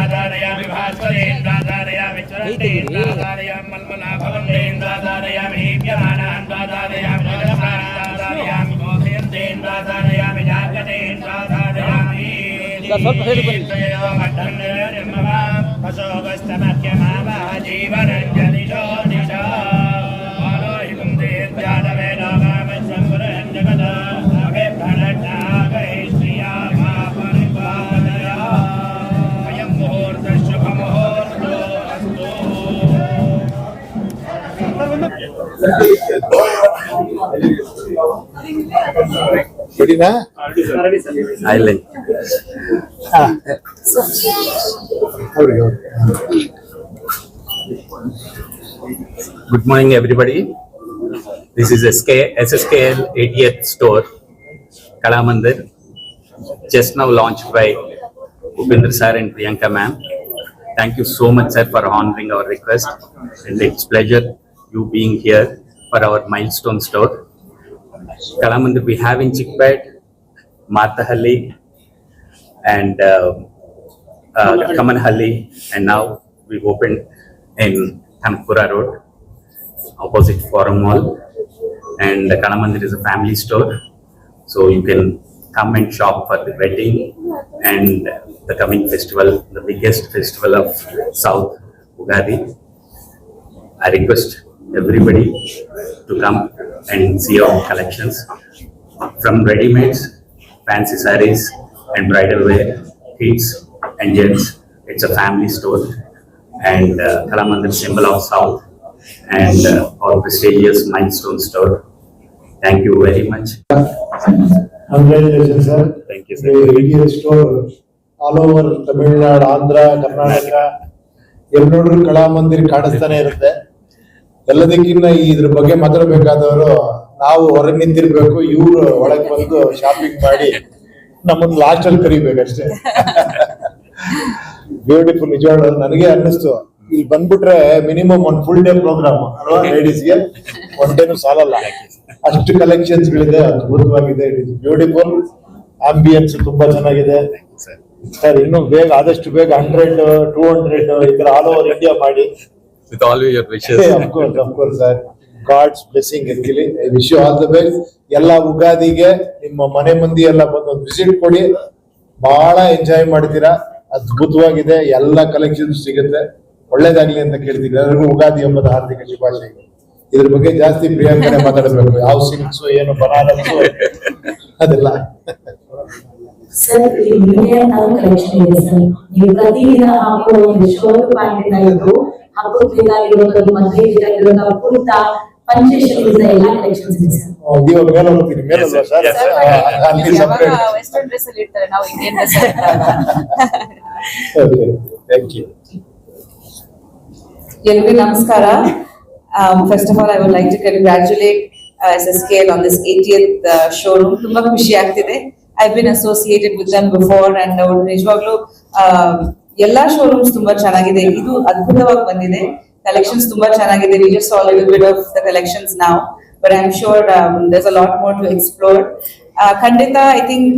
दादारयामि भास्करेन्द्र दादारयामि चरन्तेन्द्र दादारयामि मन्मनाभवन्तेन्द्र दादारयामि हेम्यमानान् दादारयामि जगन्नाथ दादारयामि गोधयन्तेन्द्र दादारयामि जागतेन्द्र दादारयामि पशोगस्तमत्यमावः जीवनञ्जनिशो दिशा आलोहितं देव्यादवे नागामशम्भुरं जगदा away प्रणनागै Shriya मा परिपालया अयं मुहूर्तः शुभमुहूर्तो अस्तु ready-na? Island. Good morning, everybody. This is SSKL 80th store, Kalamandir, just now launched by Upendra sir and Priyanka ma'am. Thank you so much, sir, for honoring our request, and it's pleasure you being here for our milestone store. Kalamandir we have in Chikpet, Marthahalli, and Kamanhalli, and now we've opened in Thampura Road, opposite Forum Mall. And Kalamandir is a family store, so you can come and shop for the wedding and the coming festival, the biggest festival of South, Ugadi. I request everybody to come and see our collections from ready-mades, fancy sarees and bridal wear, kids and gents. It's a family store, and Kalamandir symbol of South, and our prestigious milestone store. Thank you very much. Congratulations, sir. Thank you, sir. The 80th store all over Tamil Nadu, Andhra, Karnataka, ಎಲ್ಲೋಡ್ರು Kalamandir ಕಾಣಿಸ್ತಾನೆ ಇರುತ್ತೆ. ಎಲ್ಲದಕ್ಕಿಂತ ಇದ್ರ ಬಗ್ಗೆ ಮಾತಾಡಬೇಕಾದವರು ನಾವು ಹೊರಗೆ ನಿಂತಿರ್ಬೇಕು, ಇವ್ರು ಒಳಗೆ ಬಂದು ಶಾಪಿಂಗ್ ಮಾಡಿ ನಮ್ಮನ್ನ ಲಾಸ್ಟ್ ಅಲ್ಲಿ ಕರಿಬೇಕಷ್ಟೇ. ಬ್ಯೂಟಿಫುಲ್, ನಿಜವಾಗ್ಲೂ ನನಗೆ ಅನ್ನಿಸ್ತು ಇಲ್ಲಿ ಬಂದ್ಬಿಟ್ರೆ ಮಿನಿಮಮ್ ಒಂದು ಫುಲ್ ಡೇ ಪ್ರೋಗ್ರಾಮ್ ಅಲ್ವಾ ಲೇಡೀಸ್ಗೆ, ಒನ್ ಡೇನು ಸಾಲಲ್ಲ, ಅಷ್ಟು ಕಲೆಕ್ಷನ್ಸ್ ಗಳಿದೆ, ಅದ್ಭುತವಾಗಿದೆ. ಇಟ್ ಇಸ್ ಬ್ಯೂಟಿಫುಲ್, ಆಂಬಿಯನ್ಸ್ ತುಂಬಾ ಚೆನ್ನಾಗಿದೆ ಸರ್. ಇನ್ನು ಬೇಗ ಆದಷ್ಟು ಬೇಗ 100, 200 ಈ ತರ ಆಲ್ ಓವರ್ ಇಂಡಿಯಾ ಮಾಡಿ. With all your wishes. Of course, sir. God's blessing ಇರಲಿ. I wish you all the best. ಎಲ್ಲ ಉಗಾದಿಗೆ ನಿಮ್ಮ ಮನೆ ಮಂದಿ ಎಲ್ಲ ಬಂದು ವಿಸಿಟ್ ಕೊಡಿ, ಬಹಳ ಎಂಜಾಯ್ ಮಾಡ್ತೀರಾ. ಅದ್ಭುತವಾಗಿದೆ, ಎಲ್ಲ ಕಲೆಕ್ಷನ್ಸ್ ಸಿಗುತ್ತೆ. ಒಳ್ಳೇದಾಗ್ಲಿ ಅಂತ ಕೇಳ್ತೀನಿ. ಎಲ್ಲರಿಗೂ ಉಗಾದಿ ಹಬ್ಬದ ಹಾರ್ದಿಕ ಶುಭಾಶಯಗಳು. ಇದ್ರ ಬಗ್ಗೆ ಜಾಸ್ತಿ ಪ್ರಿಯಾಂಕನೆ ಮಾತಾಡಬೇಕು, ಯಾವ ಸಿಲ್ಕ್ಸ್ ಏನು ಬನಾರಸ್ ಅದೆಲ್ಲ. ಸರ್, ಕಲೆಕ್ಷನ್ ಇದೆ ಸರ್. ನೀವು ಪ್ರತಿದಿನ ಹಾಕೋ ಒಂದು ಶೋಲ್ಡರ್ ಪ್ಯಾಂಟ್ ಇದ್ದು ಹಾಕೋಬೇಕಾಗಿರುವಂತದ್ದು, ಮದುವೆ ಬೇಕಾಗಿರುವಂತಹ ಕುರ್ತಾ, ಪಂಚೇಶ್ವರಿ ಎಲ್ಲ ಕಲೆಕ್ಷನ್ಸ್ ಇದೆ ಸರ್. ಇವಾಗ ಮೇಲೆ ಹೋಗ್ತೀನಿ, ಮೇಲಲ್ವಾ ಸರ್? ಅಲ್ಲಿ ಸಪರೇಟ್ ವೆಸ್ಟರ್ನ್ ಡ್ರೆಸ್ ಅಲ್ಲಿ ಇರ್ತಾರೆ, ನಾವು Indian dress. Okay, thank you. ಎಲ್ರಿಗೂ ನಮಸ್ಕಾರ. First of all, I would like to congratulate SSKL on this 80th showroom. ತುಂಬಾ ಖುಷಿ ಆಗ್ತಿದೆ. I've been associated with them before, and ಅವರು ನಿಜವಾಗ್ಲೂ ಎಲ್ಲಾ ಶೋರೂಮ್ಸ್ ತುಂಬಾ ಚೆನ್ನಾಗಿದೆ. ಇದು ಅದ್ಭುತವಾಗಿ ಬಂದಿದೆ, ಕಲೆಕ್ಷನ್ಸ್ ತುಂಬಾ ಚೆನ್ನಾಗಿದೆ. We just saw a little bit of the collections now, but I'm sure there's a lot more to explore. Kandita, I think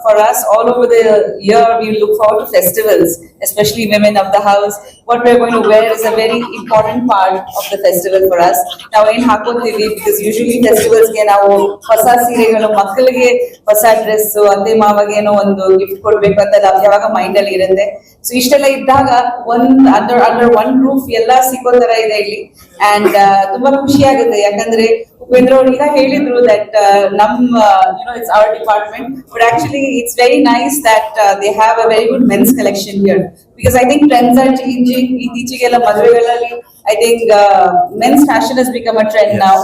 for us all over the year we look forward to festivals, especially women of the house. What we're going to wear is a very important part of the festival for us. Now in hakotivi, because usually festivals ge ನಾವು ಹೊಸ ಸೀರೆಗಳು, ಮಕ್ಕಳಿಗೆ ಹೊಸ dress, ಅತ್ತೆ ಮಾವಗೆ ಏನೋ ಒಂದು gift ಕೊಡ್ಬೇಕು ಅಂತ ಯಾವಾಗ ಮೈಂಡ್ ಅಲ್ಲಿ ಇರುತ್ತೆ. ಸೊ ಇಷ್ಟೆಲ್ಲ ಇದ್ದಾಗ ಅಂಡರ್ ಒನ್ ರೂಫ್ ಎಲ್ಲ ಸಿಗೋ ತರ ಇದೆ ಇಲ್ಲಿ, ಅಂಡ್ ತುಂಬಾ ಖುಷಿ ಆಗುತ್ತೆ. ಯಾಕಂದ್ರೆ ಉಪೇಂದ್ರ ಅವರು ಈಗ ಹೇಳಿದ್ರು that it's our department, but actually it's very nice that they have a very good men's collection here, because I think trends are changing. Ichigella madvegalali I think men's fashion has become a trend now,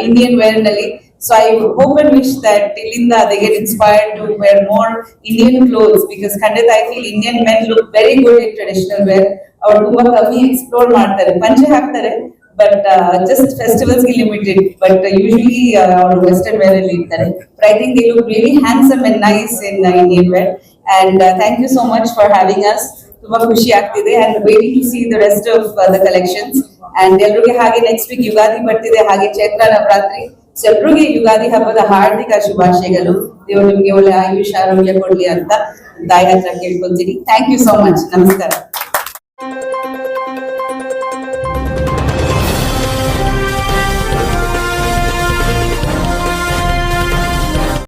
Indian wear nalli. So I hope and wish that Ilinda they get inspired to wear more Indian clothes, because Kandita I feel Indian men look very good in traditional wear. Avaru tumba kami explore ಮಾಡ್ತಾರೆ, ಪಂಚೆ ಹಾಕ್ತಾರೆ, but just festivals ಗೆ limited, but usually our western wear ಅಲ್ಲಿ ಇರ್ತಾರೆ. But I think they look really handsome and nice in Indian wear, and thank you so much for having us. ತುಂಬಾ ಖುಷಿ ಆಗ್ತಿದೆ, and waiting to see the rest of the collections. And ಎಲ್ಲರಿಗೆ ಹಾಗೆ next week Ugadi ಬರ್ತಿದೆ, ಹಾಗೆ Chaitra Navratri. So ಎಲ್ಲರಿಗೆ ಯುಗಾದಿ ಹಬ್ಬದ ಹಾರ್ದಿಕ ಶುಭಾಶಯಗಳು. ದೇವರು ನಿಮ್ಗೆ ಒಳ್ಳೆ ಆಯುಷ್ ಆರೋಗ್ಯ ಕೊಡ್ಲಿ ಅಂತ ತಾಯಿ ಹತ್ರ ಕೇಳ್ಕೊಳ್ತೀನಿ. Thank you so much. ನಮಸ್ಕಾರ.